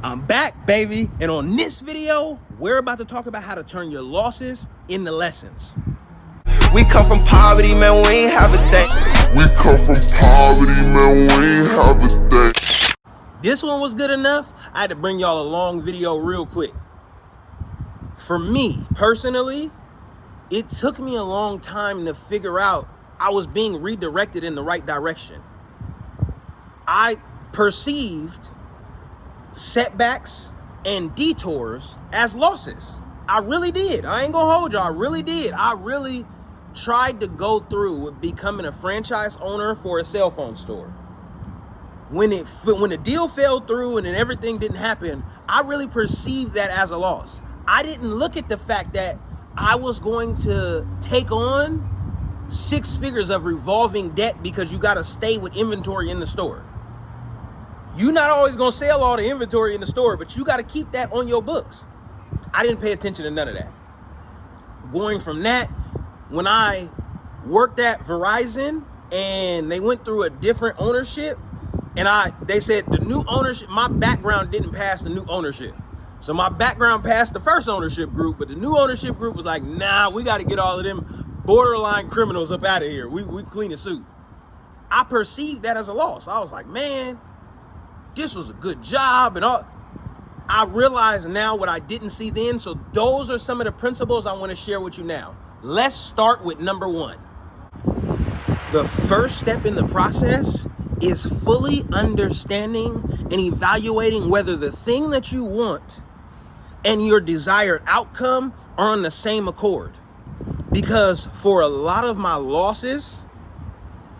I'm back, baby. And on this video, we're about to talk about how to turn your losses into lessons. We come from poverty, man, we ain't have a thing. We come from poverty, man, we ain't have a thing. This one was good enough. I had to bring y'all a long video real quick. For me, personally, it took me a long time to figure out I was being redirected in the right direction. I perceived setbacks and detours as losses. I really did. I ain't gonna hold y'all. I really did. I really tried to go through with becoming a franchise owner for a cell phone store. When the deal fell through and then everything didn't happen, I really perceived that as a loss. I didn't look at the fact that I was going to take on 6 figures of revolving debt because you got to stay with inventory in the store. You're not always going to sell all the inventory in the store, but you got to keep that on your books. I didn't pay attention to none of that. Going from that, when I worked at Verizon and they went through a different ownership, and they said the new ownership, my background didn't pass the new ownership. So my background passed the first ownership group, but the new ownership group was like, nah, we got to get all of them borderline criminals up out of here. We clean a suit. I perceived that as a loss. I was like, man, this was a good job and all. I realize now what I didn't see then. So those are some of the principles I want to share with you now. Let's start with number 1. The first step in the process is fully understanding and evaluating whether the thing that you want and your desired outcome are on the same accord. Because for a lot of my losses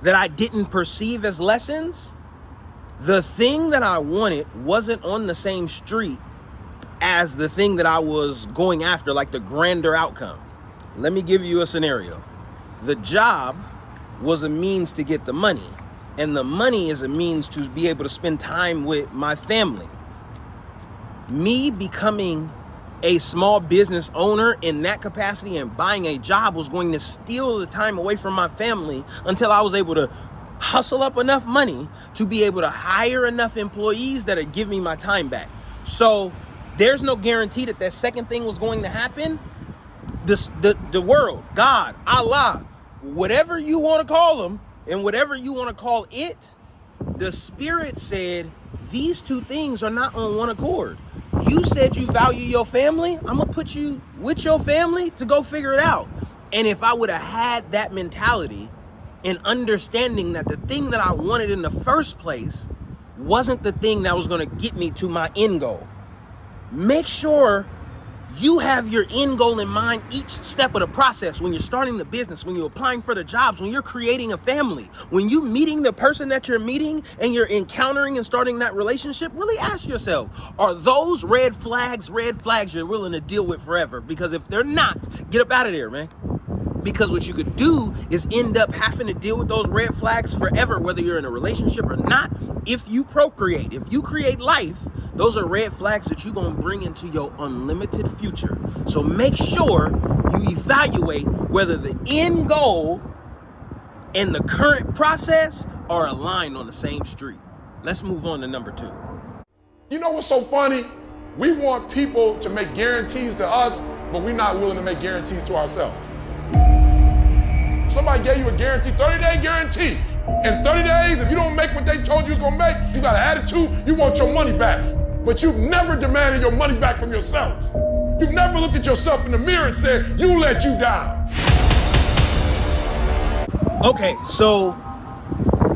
that I didn't perceive as lessons, the thing that I wanted wasn't on the same street as the thing that I was going after, like the grander outcome. Let me give you a scenario. The job was a means to get the money, and the money is a means to be able to spend time with my family. Me becoming a small business owner in that capacity and buying a job was going to steal the time away from my family until I was able to hustle up enough money to be able to hire enough employees that would give me my time back. So there's no guarantee that second thing was going to happen. The world, God, Allah, whatever you want to call them and whatever you want to call it, the Spirit said these two things are not on one accord. You said you value your family. I'm going to put you with your family to go figure it out. And if I would have had that mentality and understanding that the thing that I wanted in the first place wasn't the thing that was going to get me to my end goal. Make sure you have your end goal in mind each step of the process. When you're starting the business, when you're applying for the jobs, when you're creating a family, when you're meeting the person that you're meeting and you're encountering and starting that relationship, really ask yourself, are those red flags you're willing to deal with forever? Because if they're not, get up out of there, man. Because what you could do is end up having to deal with those red flags forever, whether you're in a relationship or not. If you procreate, if you create life, those are red flags that you're going to bring into your unlimited future. So make sure you evaluate whether the end goal and the current process are aligned on the same street. Let's move on to number 2. You know what's so funny? We want people to make guarantees to us, but we're not willing to make guarantees to ourselves. Somebody gave you a guarantee, 30-day guarantee. In 30 days, if you don't make what they told you was gonna make, you got an attitude, you want your money back. But you've never demanded your money back from yourself. You've never looked at yourself in the mirror and said, you let you down. Okay, so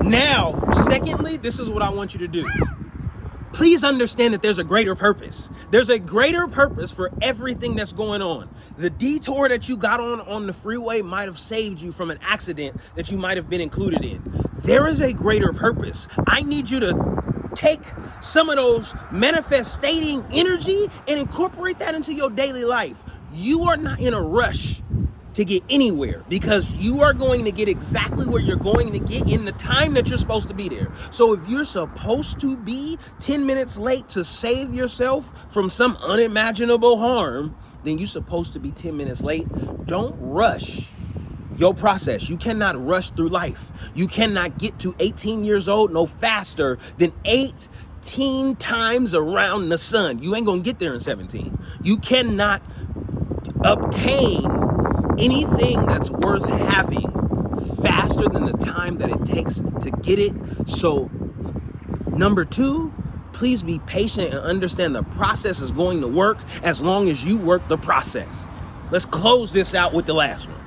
now, secondly, this is what I want you to do. Please understand that there's a greater purpose. There's a greater purpose for everything that's going on. The detour that you got on the freeway might have saved you from an accident that you might have been included in. There is a greater purpose. I need you to take some of those manifesting energy and incorporate that into your daily life. You are not in a rush to get anywhere because you are going to get exactly where you're going to get in the time that you're supposed to be there. So if you're supposed to be 10 minutes late to save yourself from some unimaginable harm, then you're supposed to be 10 minutes late. Don't rush your process. You cannot rush through life. You cannot get to 18 years old no faster than 8, 17 times around the sun. You ain't gonna get there in 17. You cannot obtain anything that's worth having faster than the time that it takes to get it. So, number 2, please be patient and understand the process is going to work as long as you work the process. Let's close this out with the last one.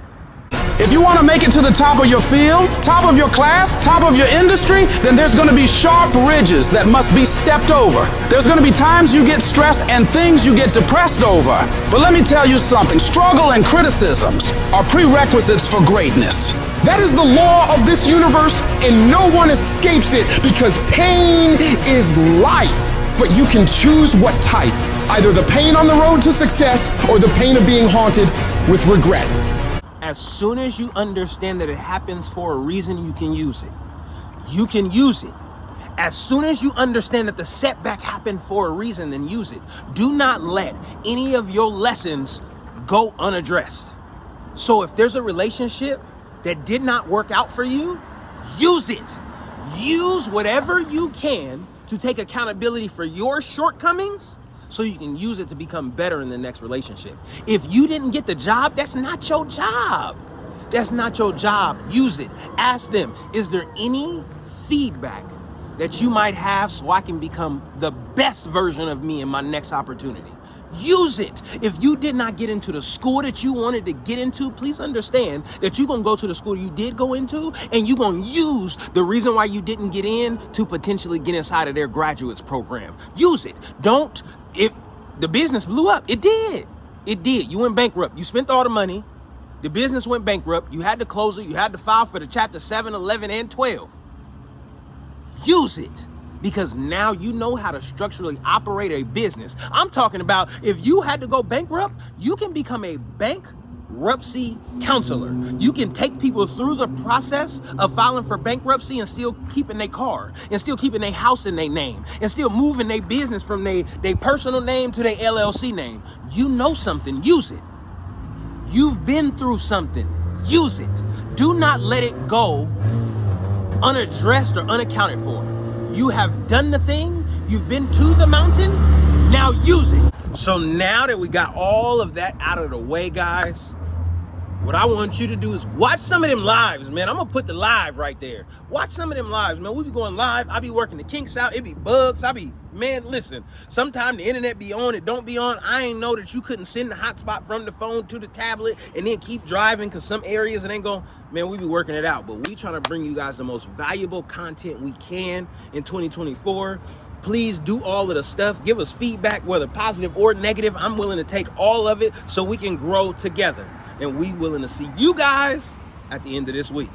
If you want to make it to the top of your field, top of your class, top of your industry, then there's going to be sharp ridges that must be stepped over. There's going to be times you get stressed and things you get depressed over. But let me tell you something, struggle and criticisms are prerequisites for greatness. That is the law of this universe, and no one escapes it because pain is life. But you can choose what type, either the pain on the road to success or the pain of being haunted with regret. As soon as you understand that it happens for a reason, you can use it. You can use it. As soon as you understand that the setback happened for a reason, then use it. Do not let any of your lessons go unaddressed. So if there's a relationship that did not work out for you, use it. Use whatever you can to take accountability for your shortcomings so you can use it to become better in the next relationship. If you didn't get the job, that's not your job. That's not your job. Use it. Ask them, is there any feedback that you might have so I can become the best version of me in my next opportunity? Use it. If you did not get into the school that you wanted to get into, please understand that you're going to go to the school you did go into, and you're going to use the reason why you didn't get in to potentially get inside of their graduates program. Use it. Don't. If the business blew up, it did. It did. You went bankrupt. You spent all the money. The business went bankrupt. You had to close it. You had to file for the chapter 7, 11, and 12. Use it. Because now you know how to structurally operate a business. I'm talking about if you had to go bankrupt, you can become a bankruptcy counselor. You can take people through the process of filing for bankruptcy and still keeping their car, and still keeping their house in their name, and still moving their business from their personal name to their LLC name. You know something, use it. You've been through something, use it. Do not let it go unaddressed or unaccounted for. You have done the thing, you've been to the mountain, now use it. So now that we got all of that out of the way, guys, what I want you to do is watch some of them lives, man. I'm gonna put the live right there. Watch some of them lives, man. We be going live. I be working the kinks out. It be bugs. Man, listen, sometimes the internet be on, it don't be on. I ain't know that you couldn't send the hotspot from the phone to the tablet and then keep driving, because some areas it ain't going. Man, we be working it out, but we trying to bring you guys the most valuable content we can in 2024. Please do all of the stuff. Give us feedback, whether positive or negative. I'm willing to take all of it so we can grow together. And we willing to see you guys at the end of this week.